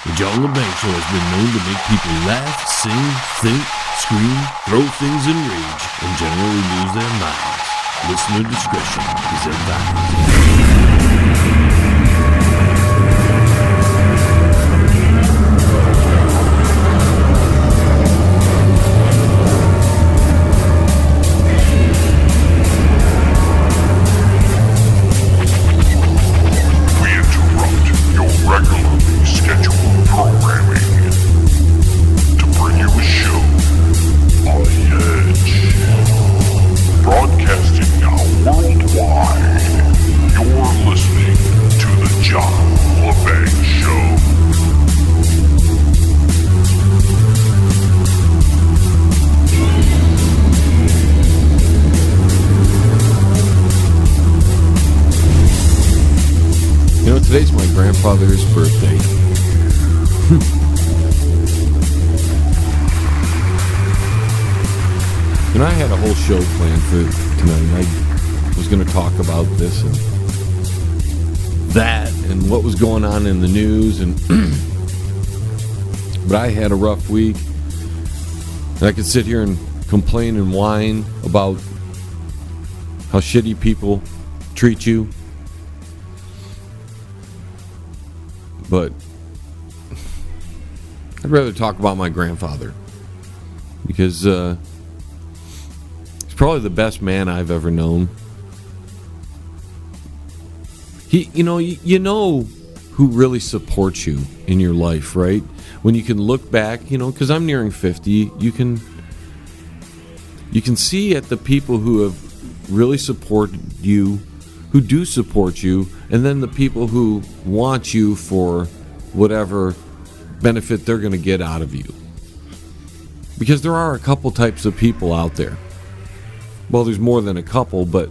The John Lebang Show has been known to make people laugh, sing, think, scream, throw things in rage, and generally lose their minds. Listener discretion is advised. Today's my grandfather's birthday. I had a whole show planned for tonight. I was going to talk about this and that and what was going on in the news, but I had a rough week. And I could sit here and complain and whine about how shitty people treat you. But I'd rather talk about my grandfather because he's probably the best man I've ever known. You know who really supports you in your life, right? When you can look back, because I'm nearing 50, you can see at the people who have really supported you, who do support you, and then the people who want you for whatever benefit they're going to get out of you. Because there are a couple types of people out there. Well, there's more than a couple, but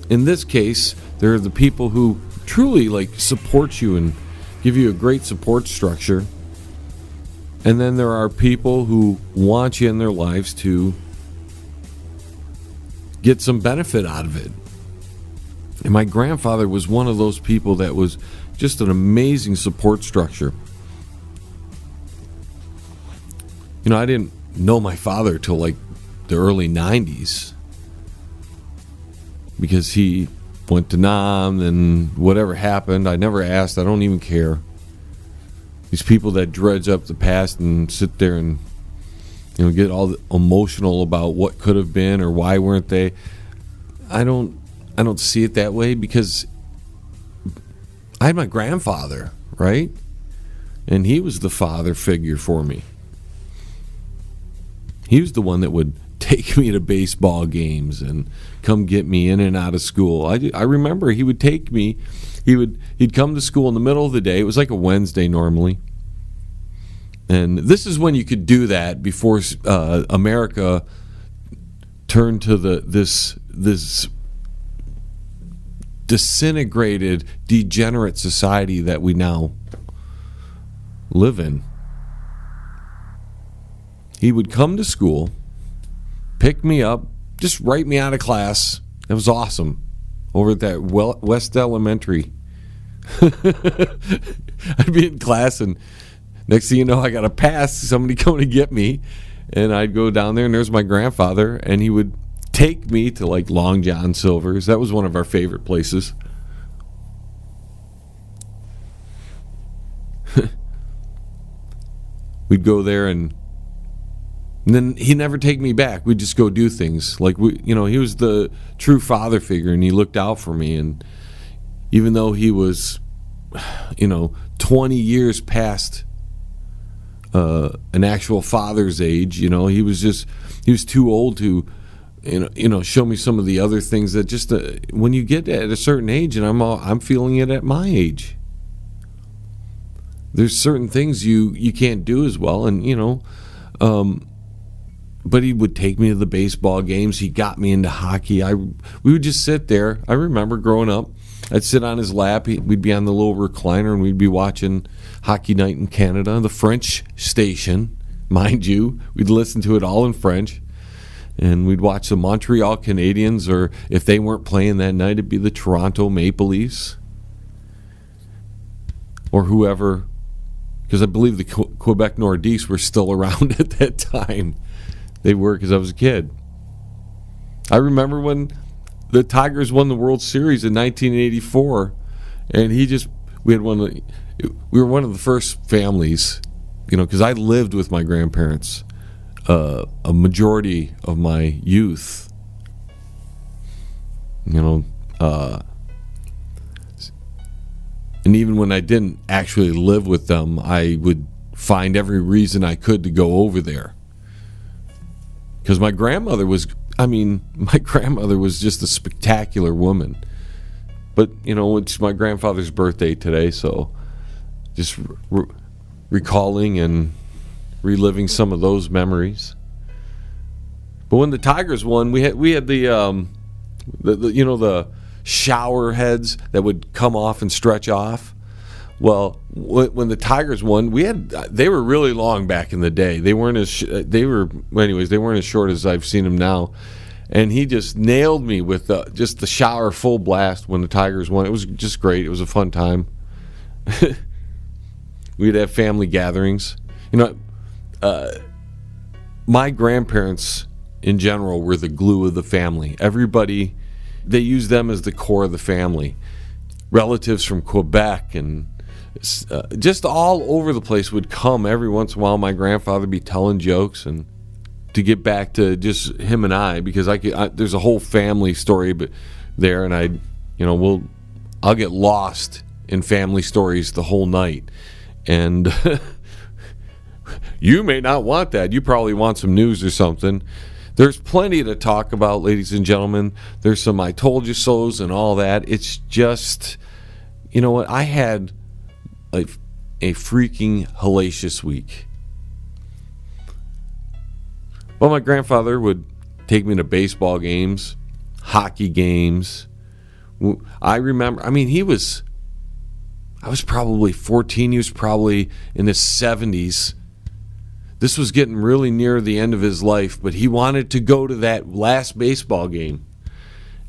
in this case, there are the people who truly support you and give you a great support structure. And then there are people who want you in their lives to get some benefit out of it. And my grandfather was one of those people that was just an amazing support structure. I didn't know my father till the early 90s because he went to Nam and whatever happened, I never asked. I don't even care. These people that dredge up the past and sit there and get all emotional about what could have been or why weren't they. I don't see it that way because I had my grandfather, right? And he was the father figure for me. He was the one that would take me to baseball games and come get me in and out of school. I remember he would take me. He'd come to school in the middle of the day. It was like a Wednesday normally. And this is when you could do that before America turned to this disintegrated, degenerate society that we now live in. He would come to school, pick me up, just write me out of class. It was awesome. Over at that West Elementary. I'd be in class and next thing you know, I got a pass, somebody coming to get me. And I'd go down there and there's my grandfather and he would take me to Long John Silver's. That was one of our favorite places. We'd go there and then he'd never take me back. We'd just go do things. He was the true father figure and he looked out for me. And even though he was, 20 years past an actual father's age, he was too old to show me some of the other things that just when you get at a certain age, and I'm feeling it at my age. There's certain things you can't do as well, and but he would take me to the baseball games. He got me into hockey. We would just sit there. I remember growing up, I'd sit on his lap. We'd be on the little recliner, and we'd be watching Hockey Night in Canada, the French station, mind you. We'd listen to it all in French. And we'd watch the Montreal Canadiens, or if they weren't playing that night, it'd be the Toronto Maple Leafs. Or whoever because I believe the Quebec Nordiques were still around at that time. They were, because I was a kid. I remember when the Tigers won the World Series in 1984, and we were one of the first families, because I lived with my grandparents a majority of my youth. And even when I didn't actually live with them, I would find every reason I could to go over there. Because my grandmother was just a spectacular woman. But, it's my grandfather's birthday today, so just recalling and reliving some of those memories. But when the Tigers won, we had the shower heads that would come off and stretch off. Well, when the Tigers won, they were really long back in the day. They weren't as short as I've seen them now. And he just nailed me with just the shower full blast when the Tigers won. It was just great. It was a fun time. We'd have family gatherings. My grandparents in general were the glue of the family. Everybody, they used them as the core of the family. Relatives from Quebec and just all over the place would come every once in a while. My grandfather would be telling jokes, and to get back to just him and I, because there's a whole family story there, and I'll get lost in family stories the whole night. And you may not want that. You probably want some news or something. There's plenty to talk about, ladies and gentlemen. There's some I told you so's and all that. It's just, what? I had a freaking hellacious week. Well, my grandfather would take me to baseball games, hockey games. I remember, I was probably 14. He was probably in his 70s. This was getting really near the end of his life, but he wanted to go to that last baseball game.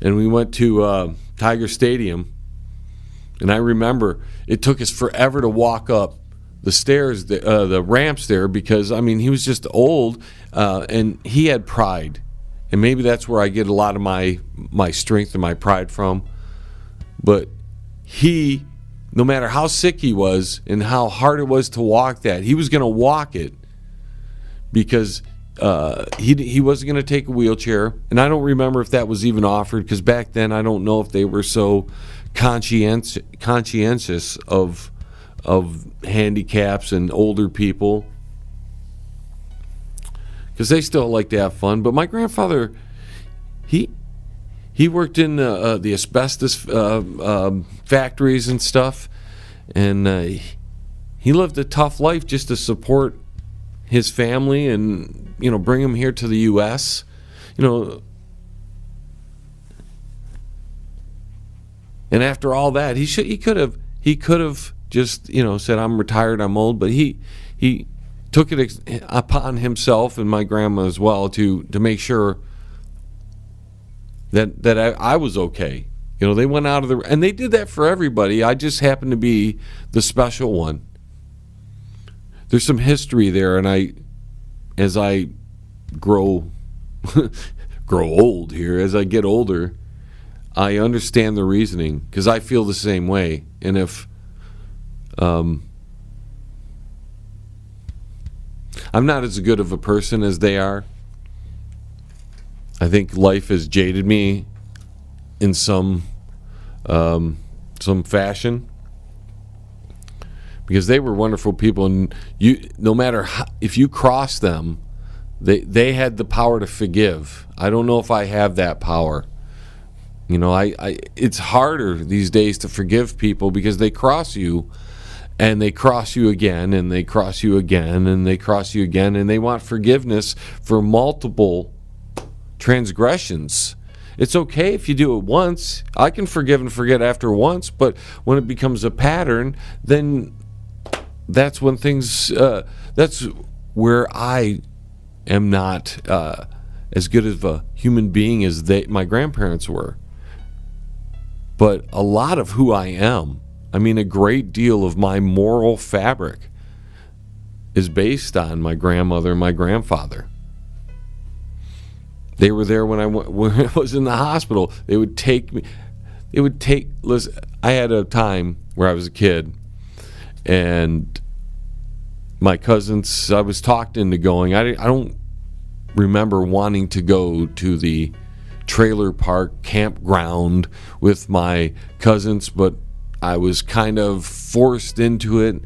And we went to Tiger Stadium. And I remember it took us forever to walk up the stairs, the ramps there, because, he was just old, and he had pride. And maybe that's where I get a lot of my strength and my pride from. But he, no matter how sick he was and how hard it was to walk that, he was going to walk it, because he wasn't going to take a wheelchair. And I don't remember if that was even offered, because back then I don't know if they were so conscientious of handicaps and older people, because they still like to have fun. But my grandfather, he worked in the asbestos factories and stuff, and he lived a tough life just to support his family and bring him here to the U.S. And after all that, he could have just said, I'm retired, I'm old. But he took it upon himself, and my grandma as well, to make sure that I was okay. They went out of and they did that for everybody. I just happened to be the special one. There's some history there, and as I grow old here, as I get older, I understand the reasoning, because I feel the same way. And if I'm not as good of a person as they are, I think life has jaded me in some fashion, because they were wonderful people, and no matter how, if you cross them, they had the power to forgive. I don't know if I have that power. It's harder these days to forgive people, because they cross you, and they cross you again, and they cross you again, and they cross you again, and they want forgiveness for multiple transgressions. It's okay if you do it once. I can forgive and forget after once, but when it becomes a pattern, then that's when things, that's where I am not as good of a human being as my grandparents were. But a lot of who I am, a great deal of my moral fabric is based on my grandmother and my grandfather. They were there when I was in the hospital. They would take me. Listen, I had a time where I was a kid, and my cousins, I was talked into going. I don't remember wanting to go to the trailer park campground with my cousins, but I was kind of forced into it,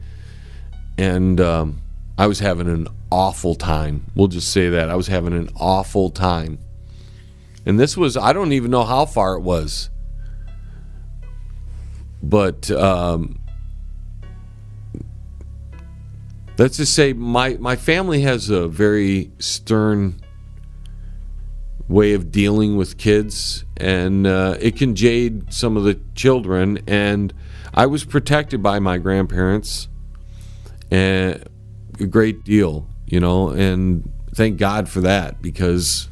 and I was having an awful time. We'll just say that. I was having an awful time. And this was, I don't even know how far it was. But let's just say my family has a very stern way of dealing with kids, and it can jade some of the children. And I was protected by my grandparents and a great deal, and thank God for that, because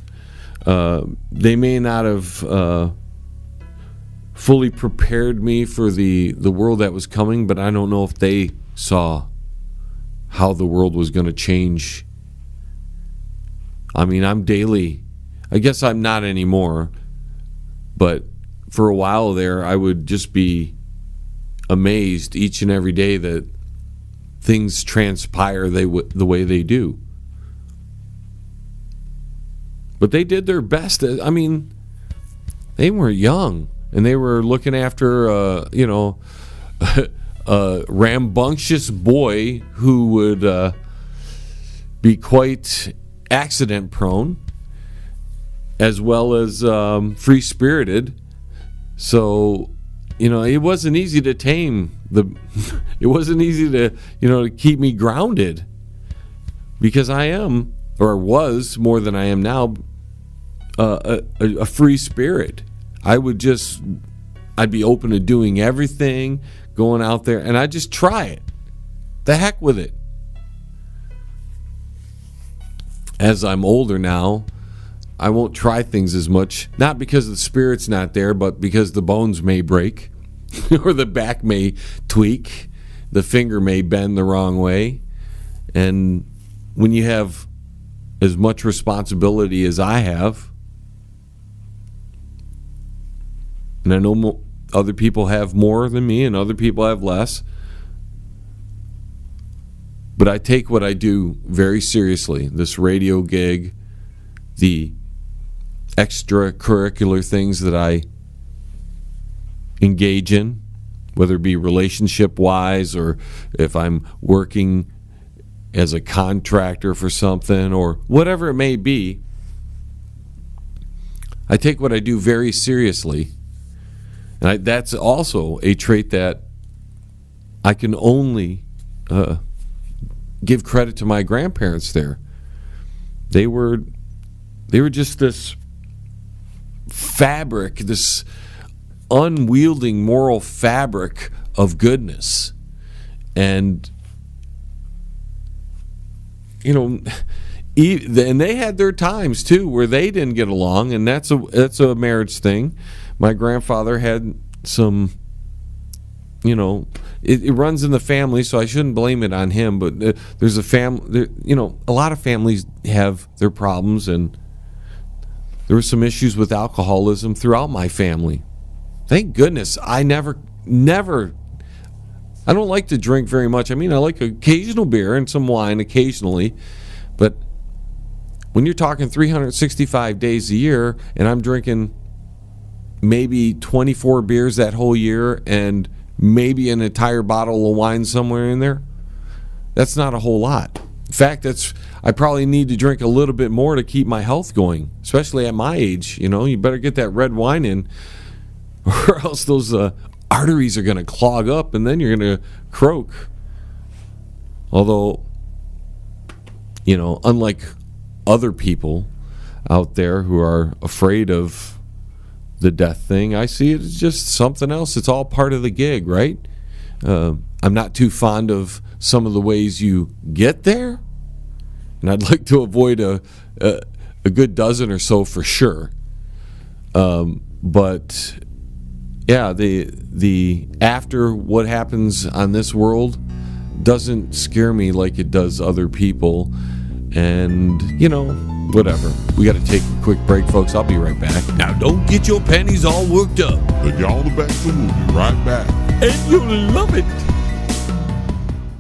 they may not have fully prepared me for the world that was coming, but I don't know if they saw how the world was going to change. I mean, I guess I'm not anymore, but for a while there, I would just be amazed each and every day that things transpire the way they do. But they did their best. I mean, they were young, and they were looking after, a rambunctious boy who would be quite accident prone, as well as free-spirited. So, it wasn't easy to tame it wasn't easy to keep me grounded, because I am, or was more than I am now, a free spirit. I'd be open to doing everything, going out there, and I'd just try it. The heck with it. As I'm older now, I won't try things as much, not because the spirit's not there, but because the bones may break, or the back may tweak, the finger may bend the wrong way. And when you have as much responsibility as I have, and I know other people have more than me and other people have less, but I take what I do very seriously. This radio gig, the extracurricular things that I engage in, whether it be relationship-wise, or if I'm working as a contractor for something, or whatever it may be, I take what I do very seriously. And that's also a trait that I can only give credit to my grandparents there. They were just this fabric, this unwielding moral fabric of goodness. And and they had their times too where they didn't get along, and that's a marriage thing. My grandfather had some, it runs in the family, so I shouldn't blame it on him, but there's a family, a lot of families have their problems, and there were some issues with alcoholism throughout my family. Thank goodness I never, I don't like to drink very much. I mean, I like occasional beer and some wine occasionally, but when you're talking 365 days a year, and I'm drinking maybe 24 beers that whole year and maybe an entire bottle of wine somewhere in there, that's not a whole lot. In fact, I probably need to drink a little bit more to keep my health going, especially at my age. You better get that red wine in, or else those arteries are going to clog up, and then you're going to croak. Although, unlike other people out there who are afraid of the death thing, I see it as just something else. It's all part of the gig, right? I'm not too fond of some of the ways you get there, and I'd like to avoid a good dozen or so for sure. But yeah, the after what happens on this world, doesn't scare me like it does other people. And, whatever. We got to take a quick break, folks. I'll be right back. Now, don't get your panties all worked up. The Y'all the Back, so we'll be right back. And you'll love it.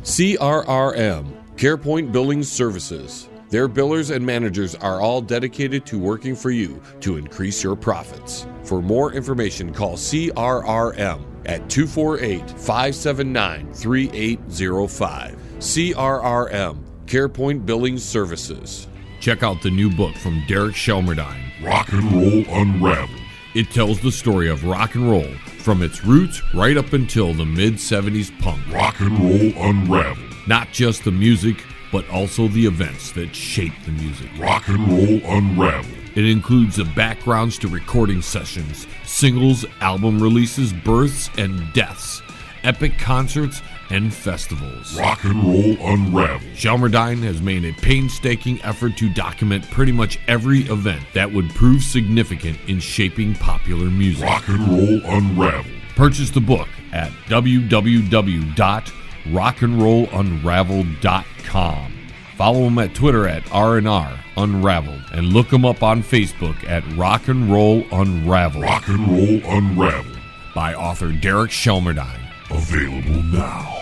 CRRM, CarePoint Billing Services. Their billers and managers are all dedicated to working for you to increase your profits. For more information, call CRRM at 248-579-3805. CRRM, CarePoint Billing Services. Check out the new book from Derek Shelmerdine, Rock and Roll Unraveled. It tells the story of rock and roll from its roots right up until the mid-70s punk. Rock and Roll Unraveled. Not just the music, but also the events that shaped the music. Rock and Roll Unraveled. It includes the backgrounds to recording sessions, singles, album releases, births and deaths, epic concerts, and festivals. Rock and Roll Unraveled. Shelmerdine has made a painstaking effort to document pretty much every event that would prove significant in shaping popular music. Rock and Roll Unraveled. Purchase the book at www.rockandrollunraveled.com. Follow them at Twitter at R&R Unraveled and look them up on Facebook at Rock and Roll Unraveled. Rock and Roll Unraveled. By author Derek Shelmerdine. Available now.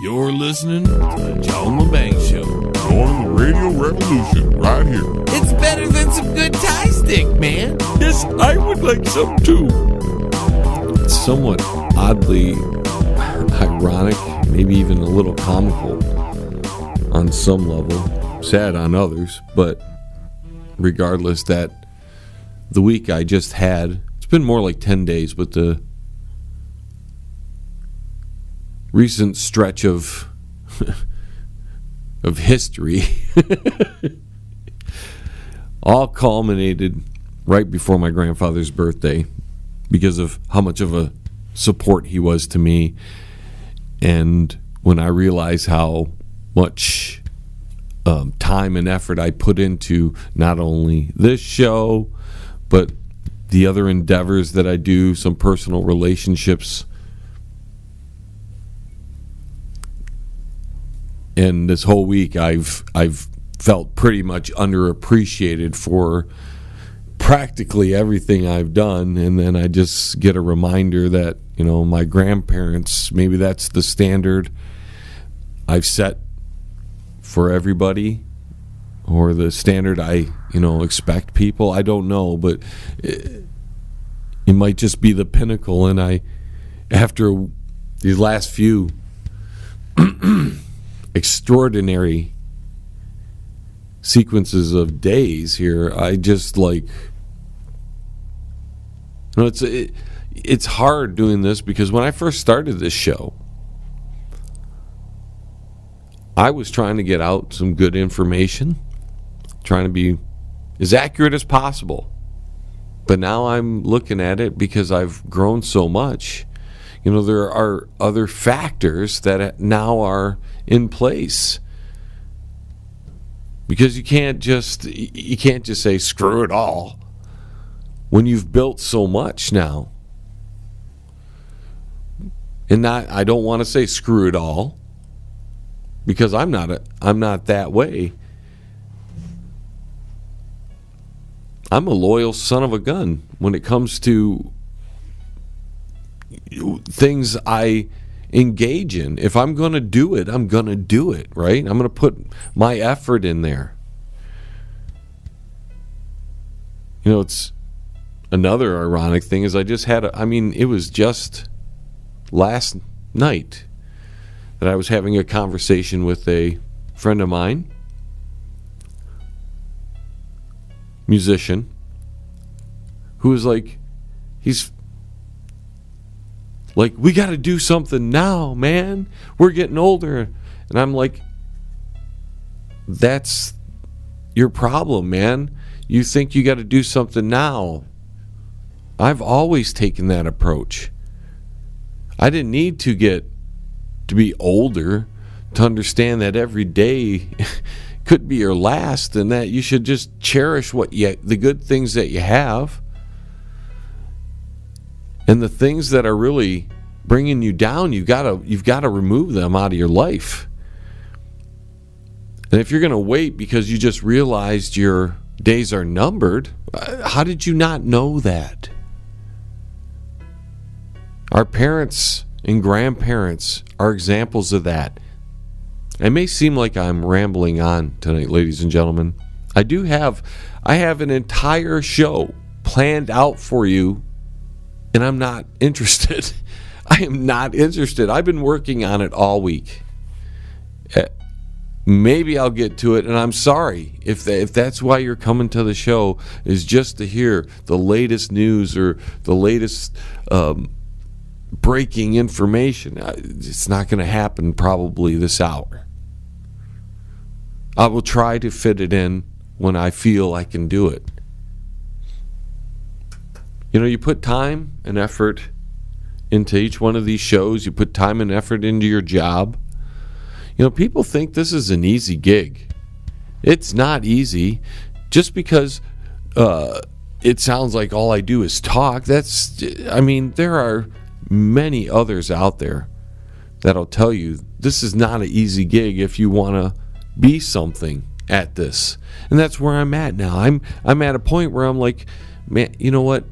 You're listening to the John Lebang Show. Join the radio revolution right here. It's better than some good Thai stick, man. Yes, I would like some too. It's somewhat oddly ironic, maybe even a little comical on some level, sad on others, but regardless, that the week I just had, it's been more like 10 days, but the recent stretch of history all culminated right before my grandfather's birthday because of how much of a support he was to me. And when I realized how much time and effort I put into not only this show, but the other endeavors that I do, some personal relationships, and this whole week I've felt pretty much underappreciated for practically everything I've done. And then I just get a reminder that, my grandparents, maybe that's the standard I've set for everybody, or the standard I, expect people. I don't know, but it might just be the pinnacle. And after these last few extraordinary sequences of days here, I just it's hard doing this, because when I first started this show, I was trying to get out some good information, trying to be as accurate as possible. But now I'm looking at it, because I've grown so much, there are other factors that now are in place. Because you can't just say screw it all when you've built so much now. And I don't want to say screw it all, because I'm not that way. I'm a loyal son of a gun when it comes to things I engage in. If I'm going to do it, I'm going to do it, right? I'm going to put my effort in there. It's another ironic thing is I just had it was just last night that I was having a conversation with a friend of mine, musician, who was he's like, we got to do something now, man. We're getting older. And I'm like, that's your problem, man. You think you got to do something now. I've always taken that approach. I didn't need to be older to understand that every day could be your last, and that you should just cherish the good things that you have. And the things that are really bringing you down, you've got to remove them out of your life. And if you're going to wait because you just realized your days are numbered, how did you not know that? Our parents and grandparents are examples of that. It may seem like I'm rambling on tonight, ladies and gentlemen. I have an entire show planned out for you, and I'm not interested. I am not interested. I've been working on it all week. Maybe I'll get to it, and I'm sorry if that's why you're coming to the show, is just to hear the latest news or the latest breaking information. It's not going to happen probably this hour. I will try to fit it in when I feel I can do it. You know, you put time and effort into each one of these shows. You put time and effort into your job. You know, people think this is an easy gig. It's not easy. Just because it sounds like all I do is talk, there are many others out there that'll tell you this is not an easy gig if you want to be something at this. And that's where I'm at now. I'm at a point where I'm like, man, you know what?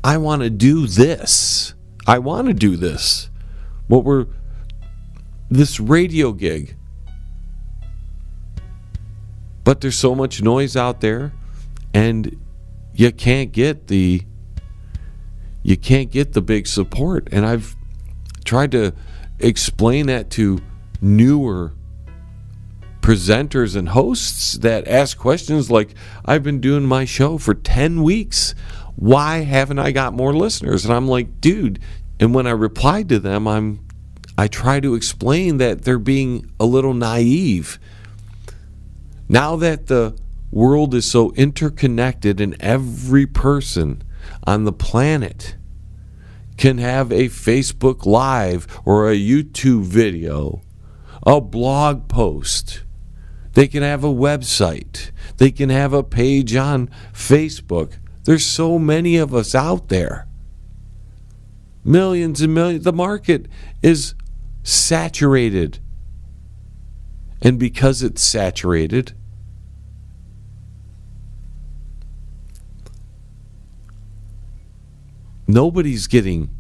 I want to do this. I want to do this. This radio gig. But there's so much noise out there, and you can't get the big support. And I've tried to explain that to newer presenters and hosts that ask questions like, I've been doing my show for 10 weeks. Why haven't I got more listeners? And I'm like, dude. And when I replied to them, I try to explain that they're being a little naive. Now that the world is so interconnected and every person on the planet can have a Facebook Live or a YouTube video, a blog post, they can have a website, they can have a page on Facebook. There's so many of us out there. Millions and millions. The market is saturated. And because it's saturated, nobody's getting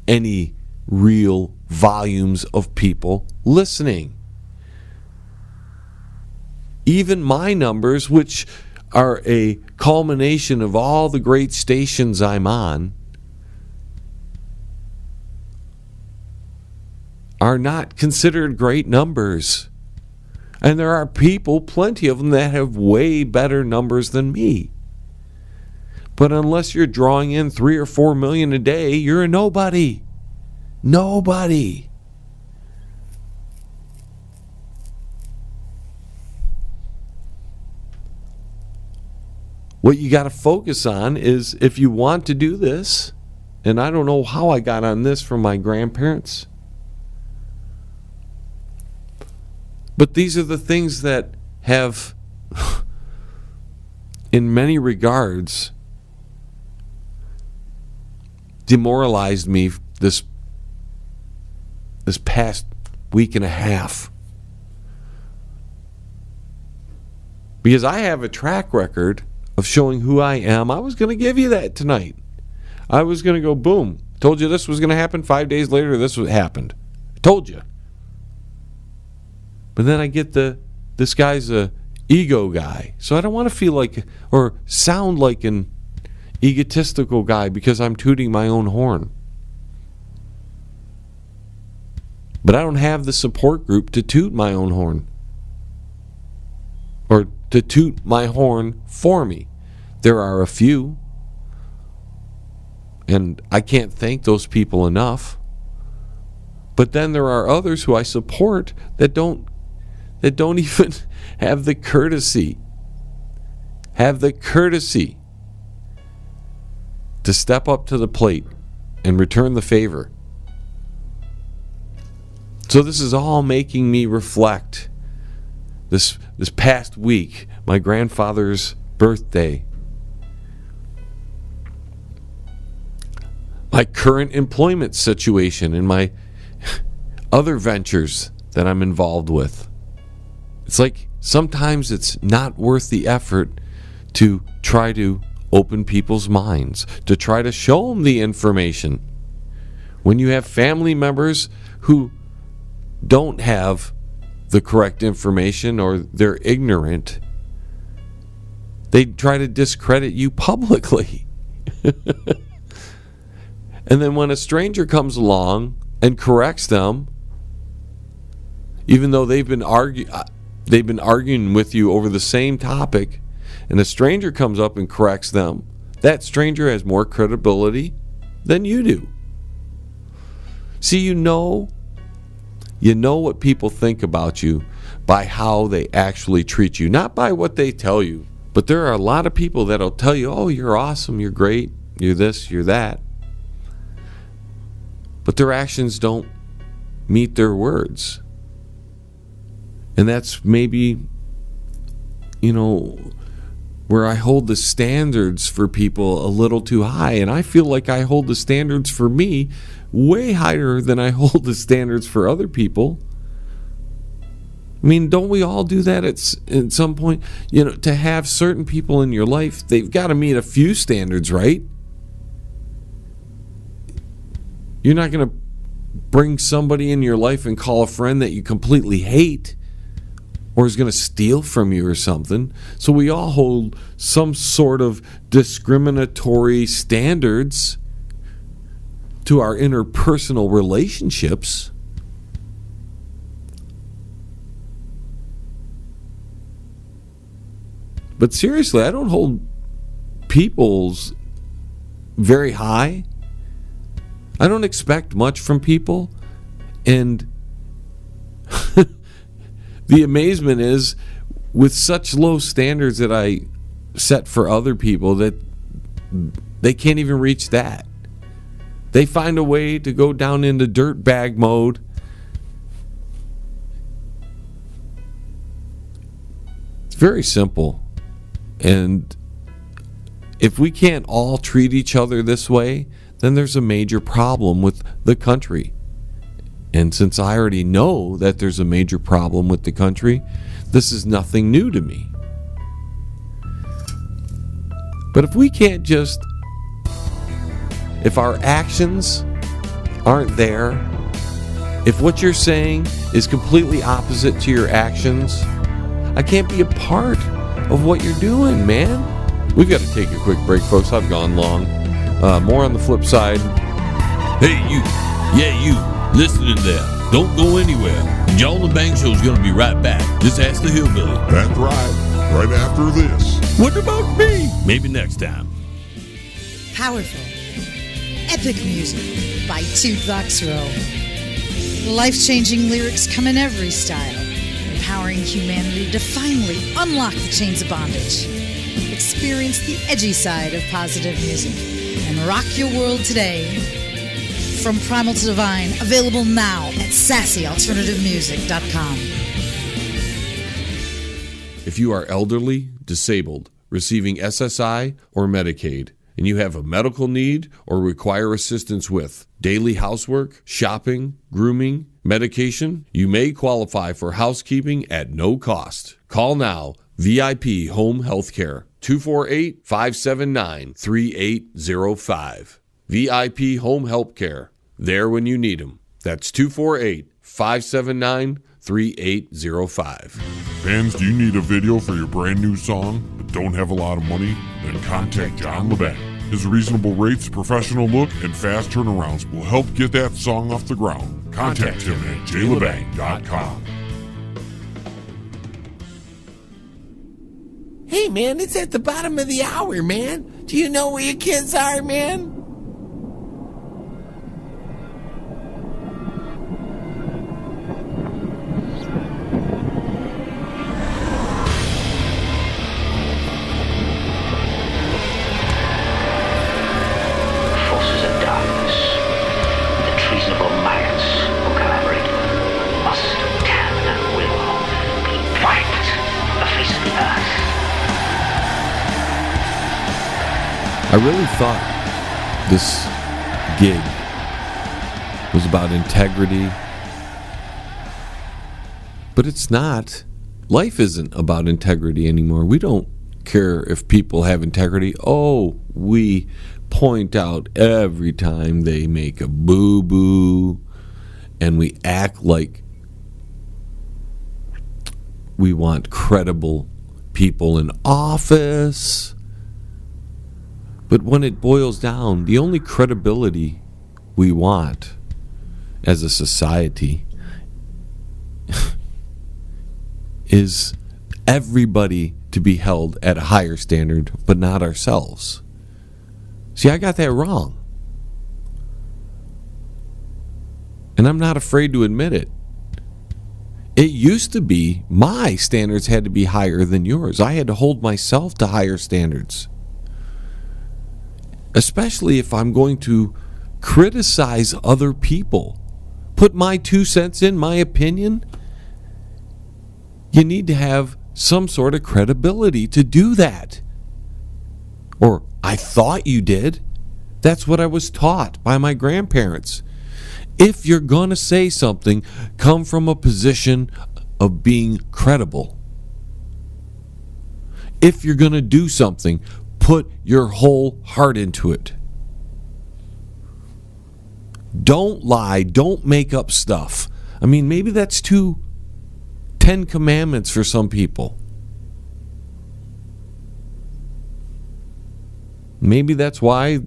any real volumes of people listening. Even my numbers, which are a culmination of all the great stations I'm on, are not considered great numbers. And there are people, plenty of them, that have way better numbers than me. But unless you're drawing in 3 or 4 million a day, you're a nobody. Nobody. What you got to focus on is, if you want to do this, and I don't know how I got on this from my grandparents, but these are the things that have, in many regards, demoralized me this past week and a half. Because I have a track record of showing who I am. I was going to give you that tonight. I was going to go, boom. Told you this was going to happen. 5 days later, this happened. I told you. But then I get this guy's a ego guy. So I don't want to feel like or sound like an egotistical guy because I'm tooting my own horn. But I don't have the support group to toot my own horn. Or to toot my horn for me. There are a few. And I can't thank those people enough. But then there are others who I support that don't even have the courtesy to step up to the plate and return the favor. So this is all making me reflect. This past week, my grandfather's birthday, my current employment situation and my other ventures that I'm involved with. It's like sometimes it's not worth the effort to try to open people's minds, to try to show them the information. When you have family members who don't have the correct information or they're ignorant, they try to discredit you publicly. And then when a stranger comes along and corrects them, even though they've been arguing with you over the same topic, and a stranger comes up and corrects them, that stranger has more credibility than you do. See, you know what people think about you by how they actually treat you, not by what they tell you. But there are a lot of people that'll tell you, oh, you're awesome, you're great, you're this, you're that. But their actions don't meet their words. And that's maybe, where I hold the standards for people a little too high. And I feel like I hold the standards for me way higher than I hold the standards for other people. I mean, don't we all do that at some point? To have certain people in your life, they've got to meet a few standards, right? You're not going to bring somebody in your life and call a friend that you completely hate or is going to steal from you or something. So we all hold some sort of discriminatory standards to our interpersonal relationships. But seriously, I don't hold people's very high. I don't expect much from people. And the amazement is, with such low standards that I set for other people, that they can't even reach that. They find a way to go down into dirtbag mode. It's very simple. And if we can't all treat each other this way, then there's a major problem with the country. And since I already know that there's a major problem with the country, this is nothing new to me. But if we can't if our actions aren't there, if what you're saying is completely opposite to your actions, I can't be a part of what you're doing, man. We've got to take a quick break, folks. I've gone long. More on the flip side. Hey, you. Yeah, you. Listening there. Don't go anywhere. The John Lebang Show is going to be right back. Just ask the hillbilly. That's right. Right after this. What about me? Maybe next time. Powerful, epic music by Toothbox Row. Life-changing lyrics come in every style, empowering humanity to finally unlock the chains of bondage. Experience the edgy side of positive music and rock your world today. From Primal to Divine, available now at sassyalternativemusic.com. If you are elderly, disabled, receiving SSI or Medicaid, and you have a medical need or require assistance with daily housework, shopping, grooming, medication, you may qualify for housekeeping at no cost. Call now, VIP Home Healthcare, 248-579-3805. VIP Home Healthcare, there when you need them. That's 248-579-3805. Fans, do you need a video for your brand new song but don't have a lot of money? Then contact John Lebang. His reasonable rates, professional look, and fast turnarounds will help get that song off the ground. Contact him at jlebang.com. Hey, man, it's at the bottom of the hour, man. Do you know where your kids are, man? Forces of darkness, the treasonable minds who collaborate must, can, and will be wiped from the face of the earth. I really thought this gig was about integrity. But it's not. Life isn't about integrity anymore. We don't care if people have integrity. Oh, we point out every time they make a boo-boo, and we act like we want credible people in office. But when it boils down, the only credibility we want as a society is everybody to be held at a higher standard, but not ourselves. See, I got that wrong. And I'm not afraid to admit it. It used to be my standards had to be higher than yours. I had to hold myself to higher standards. Especially if I'm going to criticize other people. Put my 2 cents in, my opinion. You need to have some sort of credibility to do that. Or I thought you did. That's what I was taught by my grandparents. If you're going to say something, come from a position of being credible. If you're going to do something, put your whole heart into it. Don't lie. Don't make up stuff. I mean, maybe that's too 10 Commandments for some people. Maybe that's why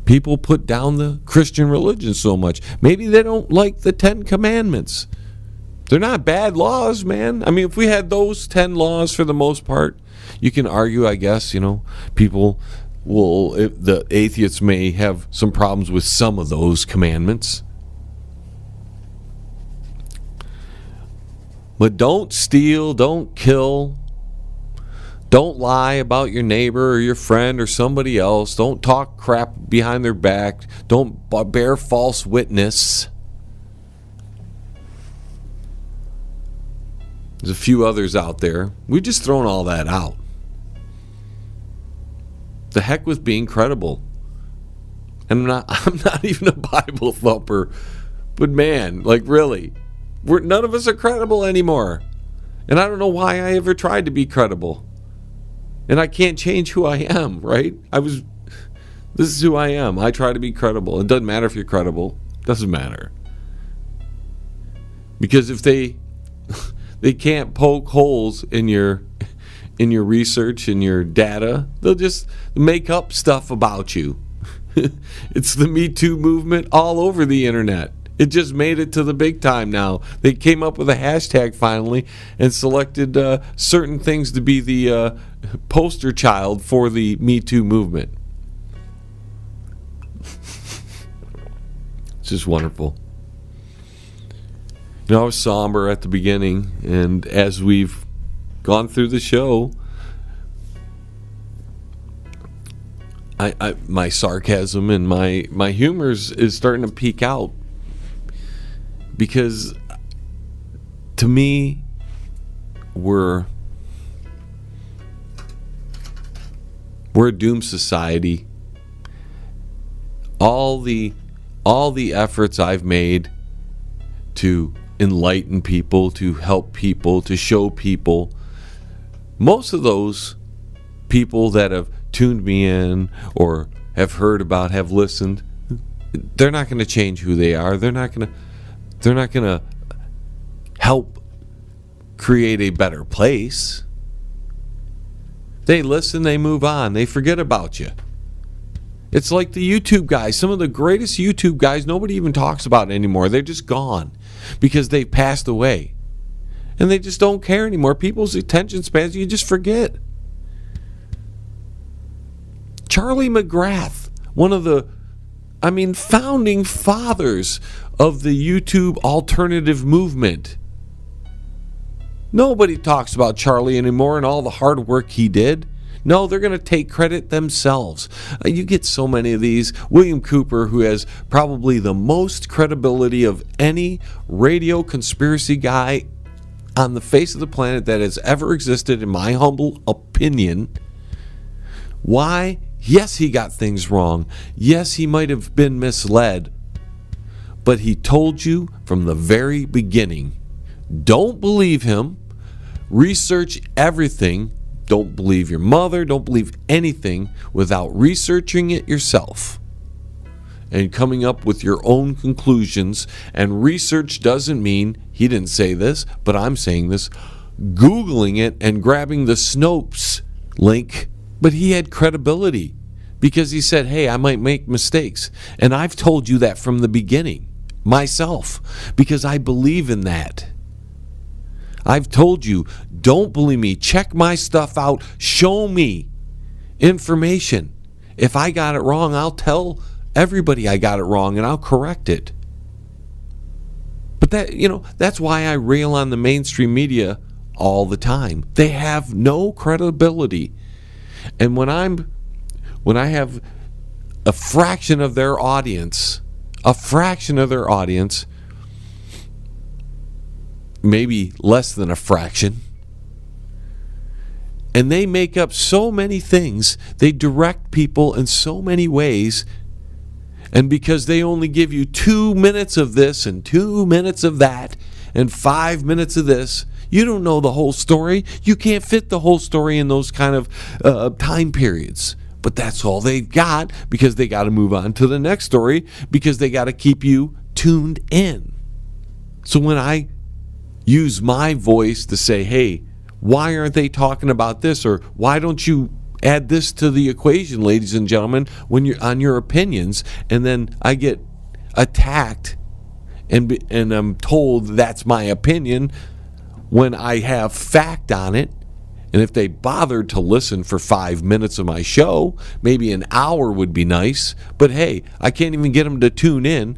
people put down the Christian religion so much. Maybe they don't like the 10 Commandments. They're not bad laws, man. I mean, if we had those 10 laws for the most part, you can argue, I guess, people will, the atheists may have some problems with some of those commandments. But don't steal, don't kill, don't lie about your neighbor or your friend or somebody else. Don't talk crap behind their back. Don't bear false witness. There's a few others out there. We've just thrown all that out. The heck with being credible. And I'm not even a Bible thumper. But man, like really. None of us are credible anymore. And I don't know why I ever tried to be credible. And I can't change who I am, right? This is who I am. I try to be credible. It doesn't matter if you're credible. It doesn't matter. Because if they can't poke holes in your research and your data, they'll just make up stuff about you. It's the Me Too movement all over the internet. It just made it to the big time now. They came up with a hashtag finally and selected certain things to be the poster child for the Me Too movement. It's just wonderful. I was somber at the beginning, and as we've gone through the show, my sarcasm and my humor is starting to peak out. Because to me, we're a doomed society. All the efforts I've made to enlighten people, to help people, to show people, most of those people that have tuned me in or have heard about, have listened, they're not going to change who they are. They're not going to help create a better place. They listen, they move on, they forget about you. It's like the YouTube guys. Some of the greatest YouTube guys nobody even talks about anymore. They're just gone because they've passed away. And they just don't care anymore. People's attention spans, you just forget. Charlie McGrath, one of the founding fathers of the YouTube alternative movement. Nobody talks about Charlie anymore and all the hard work he did. No, they're going to take credit themselves. You get so many of these. William Cooper, who has probably the most credibility of any radio conspiracy guy on the face of the planet that has ever existed, in my humble opinion. Why Yes, he got things wrong. Yes, he might have been misled. But he told you from the very beginning, don't believe him. Research everything. Don't believe your mother. Don't believe anything without researching it yourself and coming up with your own conclusions. And research doesn't mean, he didn't say this, but I'm saying this, Googling it and grabbing the Snopes link. But he had credibility because he said, hey, I might make mistakes. And I've told you that from the beginning myself because I believe in that. I've told you, don't believe me. Check my stuff out. Show me information. If I got it wrong, I'll tell everybody I got it wrong and I'll correct it. But that's why I rail on the mainstream media all the time. They have no credibility. And when I have a fraction of their audience, maybe less than a fraction, and they make up so many things, they direct people in so many ways, and because they only give you 2 minutes of this and 2 minutes of that and 5 minutes of this, you don't know the whole story. You can't fit the whole story in those kind of time periods. But that's all they've got because they got to move on to the next story because they got to keep you tuned in. So when I use my voice to say, hey, why aren't they talking about this? Or why don't you add this to the equation, ladies and gentlemen, when you're on your opinions? And then I get attacked and I'm told that's my opinion when I have fact on it. And if they bothered to listen for 5 minutes of my show, maybe an hour would be nice. But hey, I can't even get them to tune in.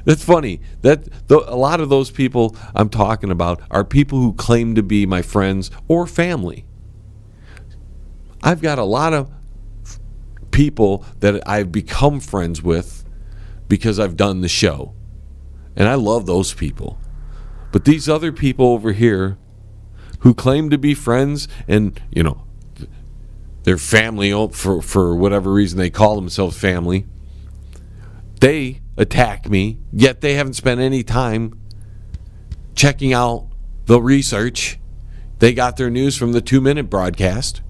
That's funny. A lot of those people I'm talking about are people who claim to be my friends or family. I've got a lot of people that I've become friends with because I've done the show. And I love those people. But these other people over here who claim to be friends and, their family, for whatever reason they call themselves family, they attack me, yet they haven't spent any time checking out the research. They got their news from the 2-minute broadcast.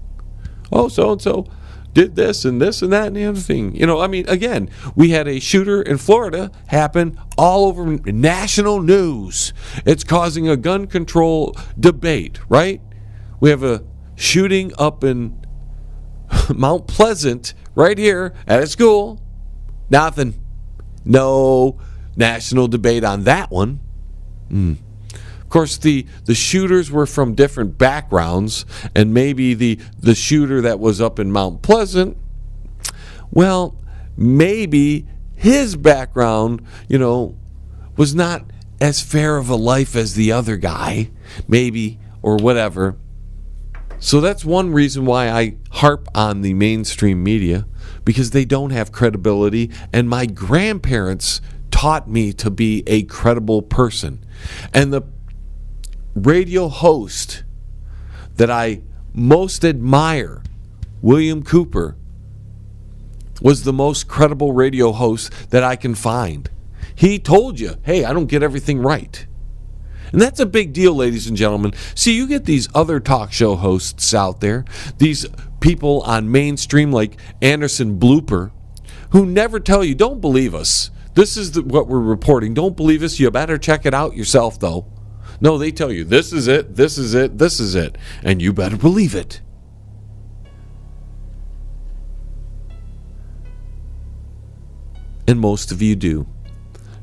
Oh, so-and-so did this and that and the other thing. Again, we had a shooter in Florida happen all over national news. It's causing a gun control debate, right? We have a shooting up in Mount Pleasant right here at a school. Nothing. No national debate on that one. Of course, the shooters were from different backgrounds, and maybe the shooter that was up in Mount Pleasant, well, maybe his background, was not as fair of a life as the other guy, maybe, or whatever. So that's one reason why I harp on the mainstream media, because they don't have credibility, and my grandparents taught me to be a credible person. And the radio host that I most admire, William Cooper, was the most credible radio host that I can find. He told you, hey, I don't get everything right. And that's a big deal, ladies and gentlemen. See, you get these other talk show hosts out there, these people on mainstream like Anderson Blooper, who never tell you, don't believe us. This is what we're reporting. Don't believe us. You better check it out yourself, though. No, they tell you, this is it, this is it, this is it. And you better believe it. And most of you do.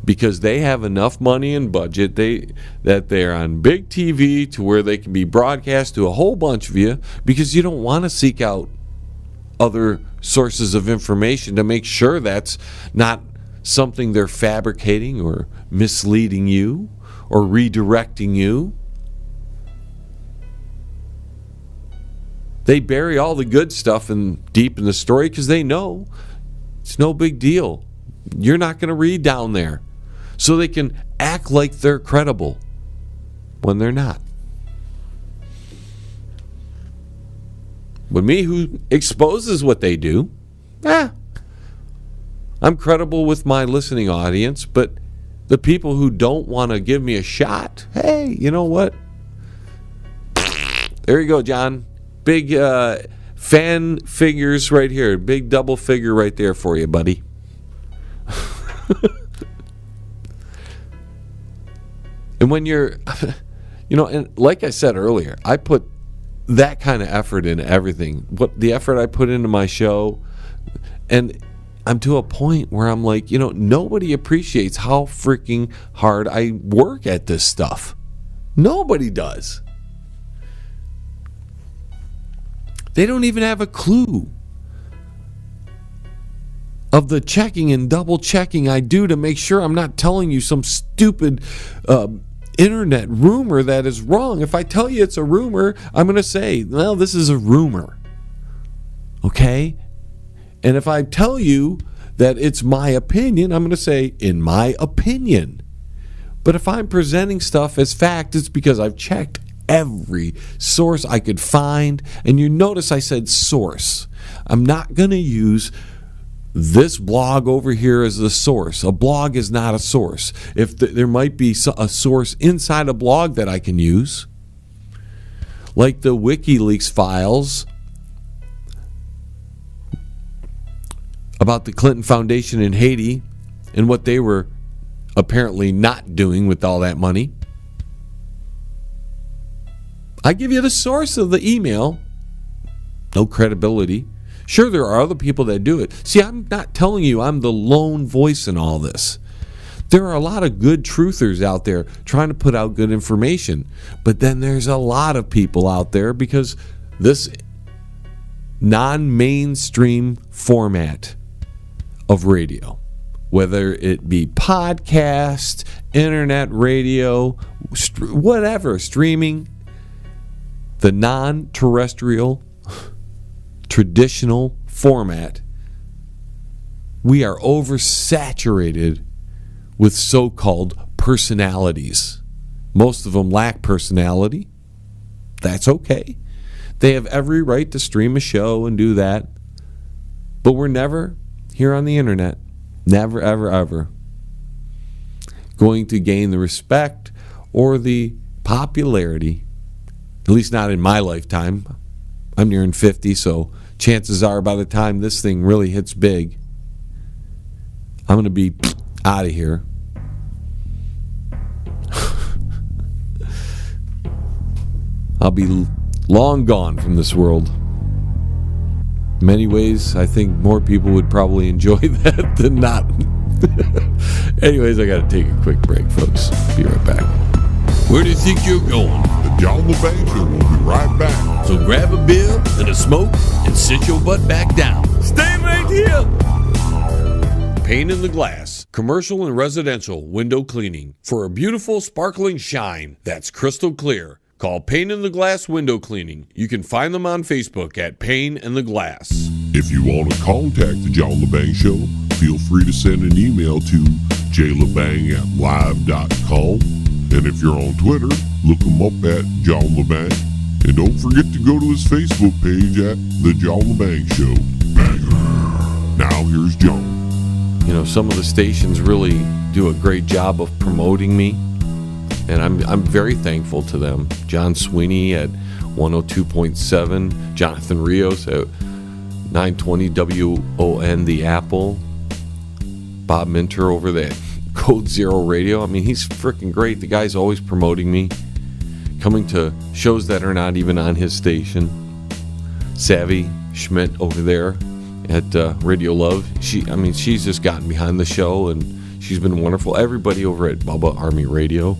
Because they have enough money and budget that they're on big TV to where they can be broadcast to a whole bunch of you, because you don't want to seek out other sources of information to make sure that's not something they're fabricating or misleading you or redirecting you. They bury all the good stuff deep in the story because they know it's no big deal. You're not going to read down there. So they can act like they're credible when they're not. But me, who exposes what they do, I'm credible with my listening audience. But the people who don't want to give me a shot, hey, you know what? There you go, John. Big fan figures right here. Big double figure right there for you, buddy. And when you're, and like I said earlier, I put that kind of effort into everything. What the effort I put into my show, and I'm to a point where I'm like, nobody appreciates how freaking hard I work at this stuff. Nobody does. They don't even have a clue of the checking and double checking I do to make sure I'm not telling you some stupid internet rumor that is wrong. If I tell you it's a rumor, I'm going to say, well, this is a rumor. Okay? And if I tell you that it's my opinion, I'm going to say, in my opinion. But if I'm presenting stuff as fact, it's because I've checked every source I could find. And you notice I said source. I'm not going to use this blog over here as the source. A blog is not a source. If there might be a source inside a blog that I can use, like the WikiLeaks files about the Clinton Foundation in Haiti and what they were apparently not doing with all that money. I give you the source of the email. No credibility. Sure, there are other people that do it. See, I'm not telling you I'm the lone voice in all this. There are a lot of good truthers out there trying to put out good information. But then there's a lot of people out there, because this non-mainstream format of radio, whether it be podcast, internet radio, whatever, streaming, the non-terrestrial traditional format, we are oversaturated with so-called personalities. Most of them lack personality. That's okay. They have every right to stream a show and do that. But we're never, here on the internet, never, ever, ever going to gain the respect or the popularity, at least not in my lifetime. I'm nearing 50, so chances are by the time this thing really hits big, I'm going to be out of here. I'll be long gone from this world. In many ways, I think more people would probably enjoy that than not. Anyways, I got to take a quick break, folks. Be right back. Where do you think you're going? The John Lebang Show will be right back. So grab a beer and a smoke and sit your butt back down. Stay right here. Pane in the Glass, commercial and residential window cleaning for a beautiful sparkling shine that's crystal clear. Call Pane in the Glass Window Cleaning. You can find them on Facebook at Pane in the Glass. If you want to contact the John Lebang Show, feel free to send an email to jlebang@live.com. And if you're on Twitter, look him up at John Lebang. And don't forget to go to his Facebook page at The John Lebang Show. Banger. Now here's John. Some of the stations really do a great job of promoting me, and I'm very thankful to them. John Sweeney at 102.7, Jonathan Rios at 920 WON The Apple, Bob Minter over there. Code Zero Radio. I mean, he's freaking great. The guy's always promoting me, coming to shows that are not even on his station. Savvy Schmidt over there at Radio Love. She's just gotten behind the show, and she's been wonderful. Everybody over at Bubba Army Radio.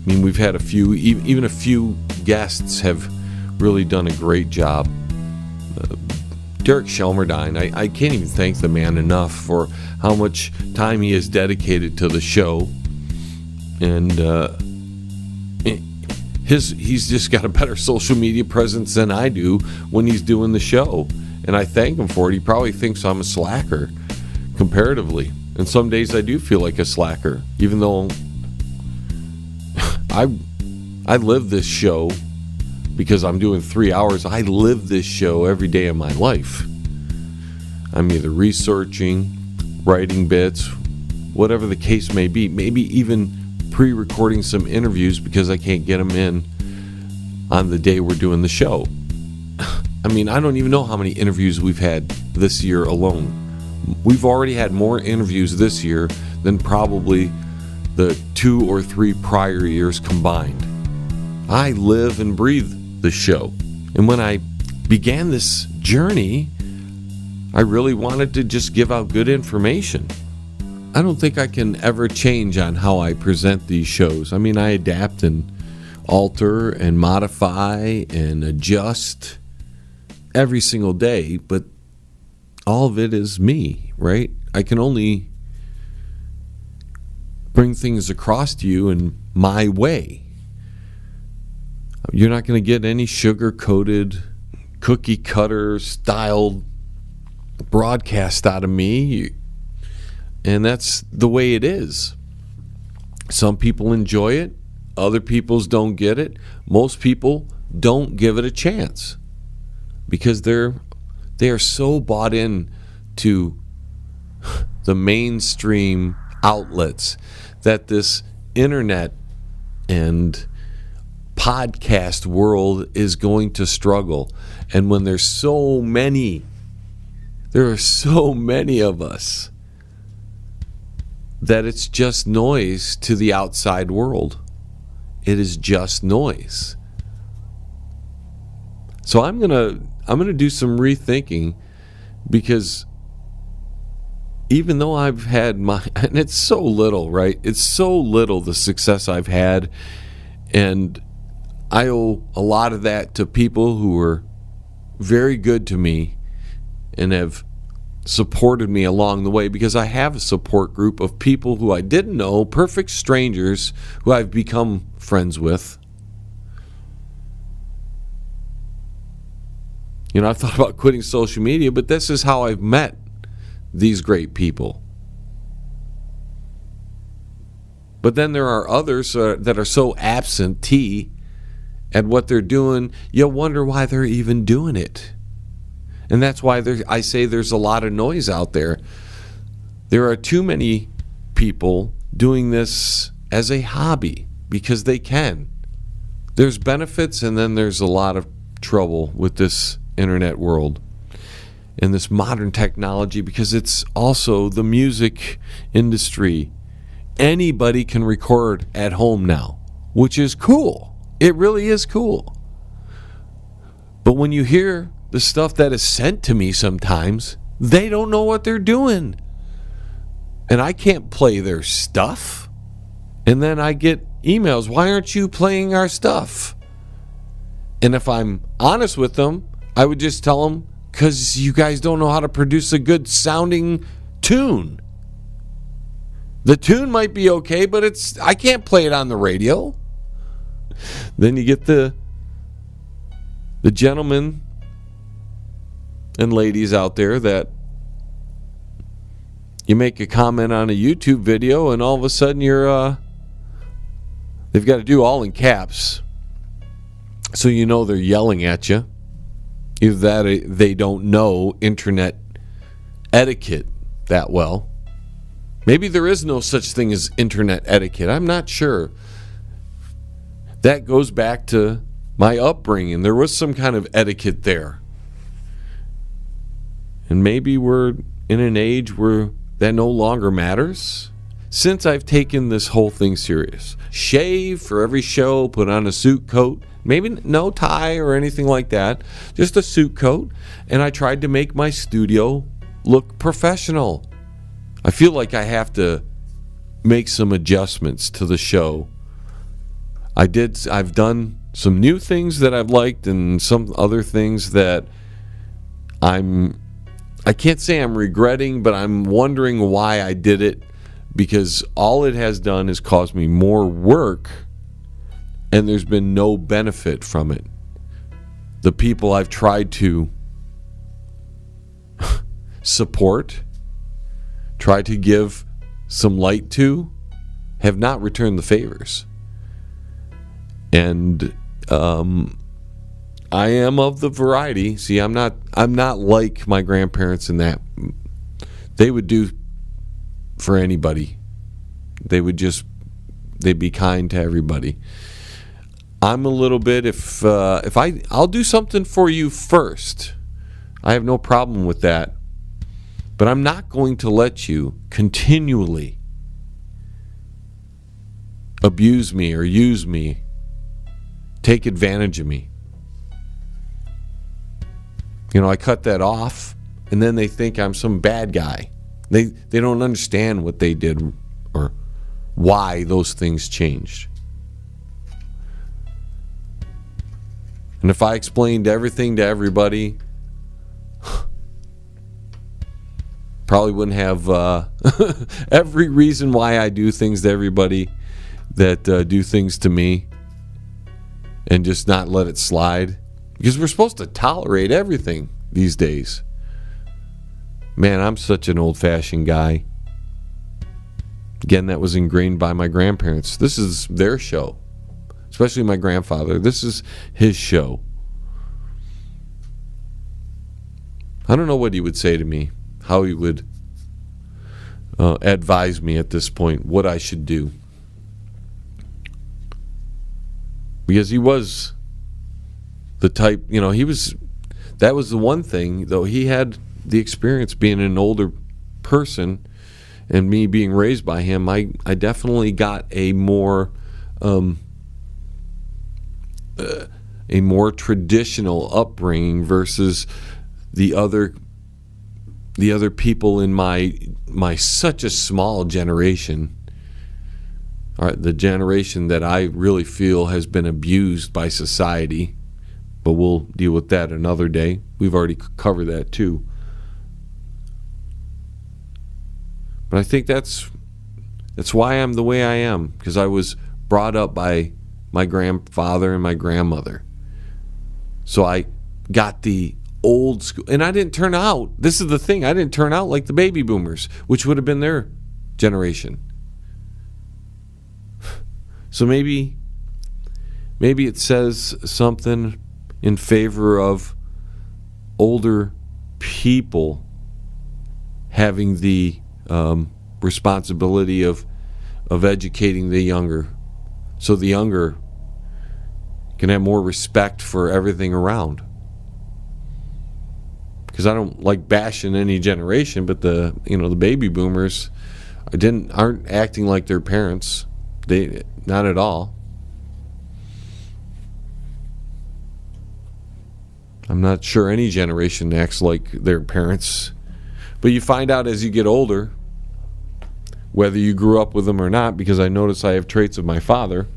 We've had a few, even a few guests have really done a great job. Derek Shelmerdine, I can't even thank the man enough for how much time he has dedicated to the show. And he's just got a better social media presence than I do when he's doing the show. And I thank him for it. He probably thinks I'm a slacker comparatively. And some days I do feel like a slacker, even though I live this show because I'm doing 3 hours. I live this show every day of my life. I'm either researching, writing bits, whatever the case may be. Maybe even pre-recording some interviews because I can't get them in on the day we're doing the show. I mean, I don't even know how many interviews we've had this year alone. We've already had more interviews this year than probably the 2 or 3 prior years combined. I live and breathe the show. And when I began this journey, I really wanted to just give out good information. I don't think I can ever change on how I present these shows. I mean, I adapt and alter and modify and adjust every single day, but all of it is me, right? I can only bring things across to you in my way. You're not going to get any sugar-coated, cookie-cutter styled broadcast out of me, and that's the way it is. Some people enjoy it, other people's don't get it. Most people don't give it a chance because they are so bought in to the mainstream outlets that this internet and podcast world is going to struggle. And when there are so many of us, that it's just noise to the outside world. It is just noise. So I'm gonna do some rethinking, because even though I've had and it's so little, right? It's so little, the success I've had, and I owe a lot of that to people who were very good to me and have supported me along the way, because I have a support group of people who I didn't know, perfect strangers who I've become friends with. You know, I've thought about quitting social media, but this is how I've met these great people. But then there are others that are so absentee at what they're doing, you wonder why they're even doing it. And that's why I say there's a lot of noise out there. There are too many people doing this as a hobby because they can. There's benefits, and then there's a lot of trouble with this internet world and this modern technology, because it's also the music industry. Anybody can record at home now, which is cool. It really is cool. But when you hear the stuff that is sent to me sometimes, they don't know what they're doing. And I can't play their stuff. And then I get emails, why aren't you playing our stuff? And if I'm honest with them, I would just tell them, because you guys don't know how to produce a good sounding tune. The tune might be okay, but I can't play it on the radio. Then you get the gentlemen and ladies out there that you make a comment on a YouTube video, and all of a sudden they've got to do all in caps, so you know they're yelling at you. Either that or they don't know internet etiquette that well. Maybe there is no such thing as internet etiquette. I'm not sure. That goes back to my upbringing. There was some kind of etiquette there. And maybe we're in an age where that no longer matters. Since I've taken this whole thing serious. Shave for every show, put on a suit coat. Maybe no tie or anything like that. Just a suit coat. And I tried to make my studio look professional. I feel like I have to make some adjustments to the show. I've done some new things that I've liked, and some other things that I can't say I'm regretting, but I'm wondering why I did it, because all it has done is caused me more work, and there's been no benefit from it. The people I've tried to support, try to give some light to, have not returned the favors. And I am of the variety. See, I'm not like my grandparents in that they would do for anybody. They'd be kind to everybody. I'm a little bit if I'll do something for you first. I have no problem with that. But I'm not going to let you continually abuse me or use me, take advantage of me. I cut that off, and then they think I'm some bad guy. They don't understand what they did or why those things changed. And if I explained everything to everybody, probably wouldn't have every reason why I do things to everybody that do things to me and just not let it slide. Because we're supposed to tolerate everything these days. Man, I'm such an old-fashioned guy. Again, that was ingrained by my grandparents. This is their show. Especially my grandfather. This is his show. I don't know what he would say to me. How he would advise me at this point. What I should do. Because he was the type, that was the one thing, though he had the experience being an older person and me being raised by him, I definitely got a more traditional upbringing versus the other people in my such a small generation. All right, the generation that I really feel has been abused by society, but we'll deal with that another day. We've already covered that too. But I think that's why I'm the way I am, because I was brought up by my grandfather and my grandmother. So I got the old school, and I didn't turn out, this is the thing, I didn't turn out like the baby boomers, which would have been their generation. So maybe it says something in favor of older people having the responsibility of educating the younger, so the younger can have more respect for everything around. Because I don't like bashing any generation, but the baby boomers aren't acting like their parents. They not at all. I'm not sure any generation acts like their parents. But you find out as you get older, whether you grew up with them or not, because I notice I have traits of my father,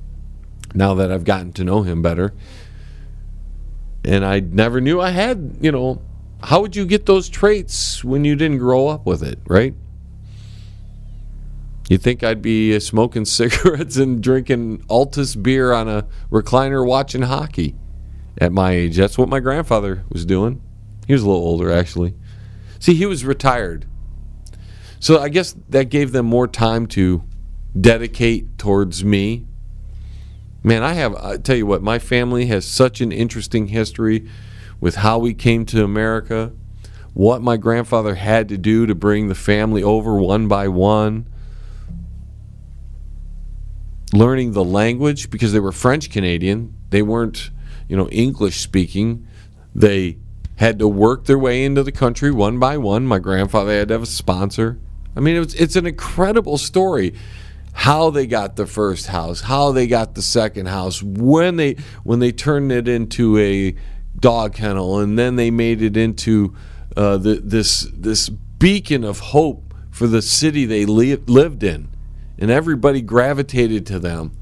now that I've gotten to know him better. And I never knew I had, how would you get those traits when you didn't grow up with it, right? You'd think I'd be smoking cigarettes and drinking Altus beer on a recliner watching hockey at my age. That's what my grandfather was doing. He was a little older, actually. See, he was retired. So I guess that gave them more time to dedicate towards me. Man, I tell you what, my family has such an interesting history with how we came to America, what my grandfather had to do to bring the family over one by one, learning the language because they were French Canadian. They weren't, English speaking. They had to work their way into the country one by one. My grandfather had to have a sponsor. I mean, it's an incredible story. How they got the first house, how they got the second house, when they turned it into a dog kennel, and then they made it into this beacon of hope for the city they lived in, and everybody gravitated to them.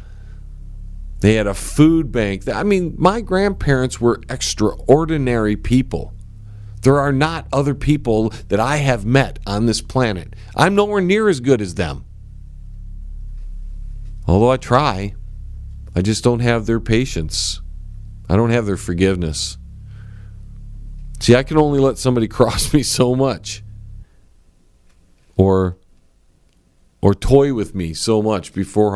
They had a food bank. I mean, my grandparents were extraordinary people. There are not other people that I have met on this planet. I'm nowhere near as good as them. Although I try, I just don't have their patience. I don't have their forgiveness. See, I can only let somebody cross me so much, or toy with me so much before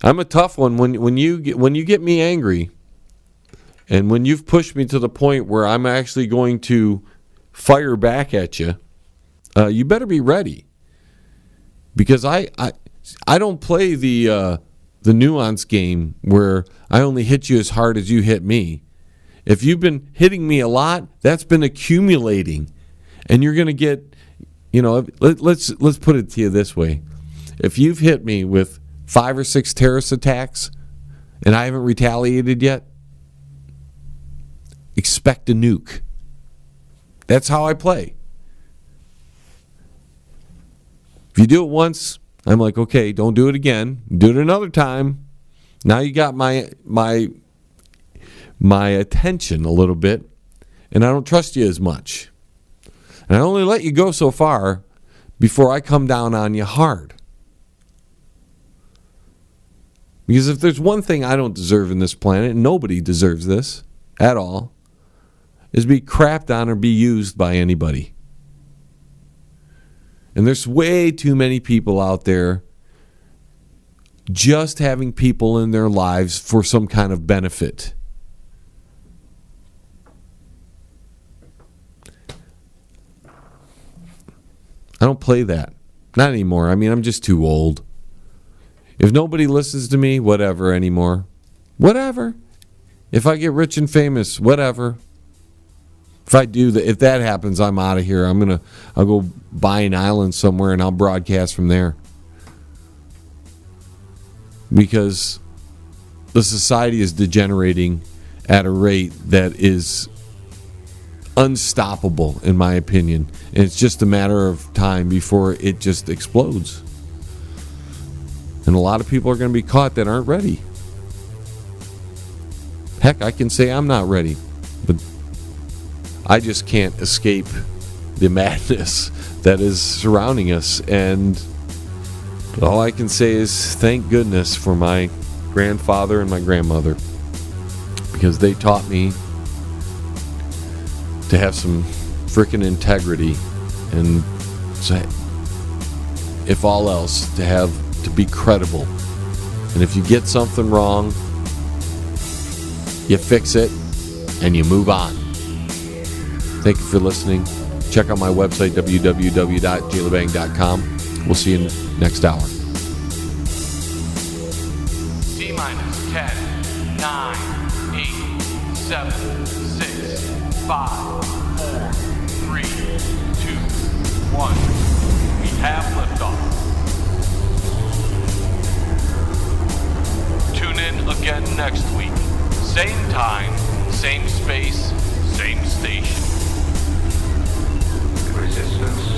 I'm a tough one. When you get me angry, And when you've pushed me to the point where I'm actually going to fire back at you, you better be ready. Because I don't play the nuance game where I only hit you as hard as you hit me. If you've been hitting me a lot, that's been accumulating, and you're going to get, let's put it to you this way: if you've hit me with 5 or 6 terrorist attacks, and I haven't retaliated yet, expect a nuke. That's how I play. If you do it once, I'm like, okay, don't do it again. Do it another time. Now you got my attention a little bit, and I don't trust you as much. And I only let you go so far before I come down on you hard. Because if there's one thing I don't deserve in this planet, and nobody deserves this at all, is be crapped on or be used by anybody. And there's way too many people out there just having people in their lives for some kind of benefit. I don't play that. Not anymore. I mean, I'm just too old. If nobody listens to me, whatever anymore. Whatever. If I get rich and famous, whatever. If that happens, I'm out of here. I'll go buy an island somewhere and I'll broadcast from there. Because the society is degenerating at a rate that is unstoppable, in my opinion. And it's just a matter of time before it just explodes. And a lot of people are going to be caught that aren't ready. Heck, I can say I'm not ready. But I just can't escape the madness that is surrounding us. And all I can say is thank goodness for my grandfather and my grandmother. Because they taught me to have some freaking integrity. And if all else, to be credible. And if you get something wrong, you fix it and you move on. Thank you for listening. Check out my website, www.jalebang.com. We'll see you next hour. T-minus 10, 9, 8, 7, 6, 5, 4, 3, 2, 1. We have liftoff. Tune in again next week. Same time, same space, same station. Resistance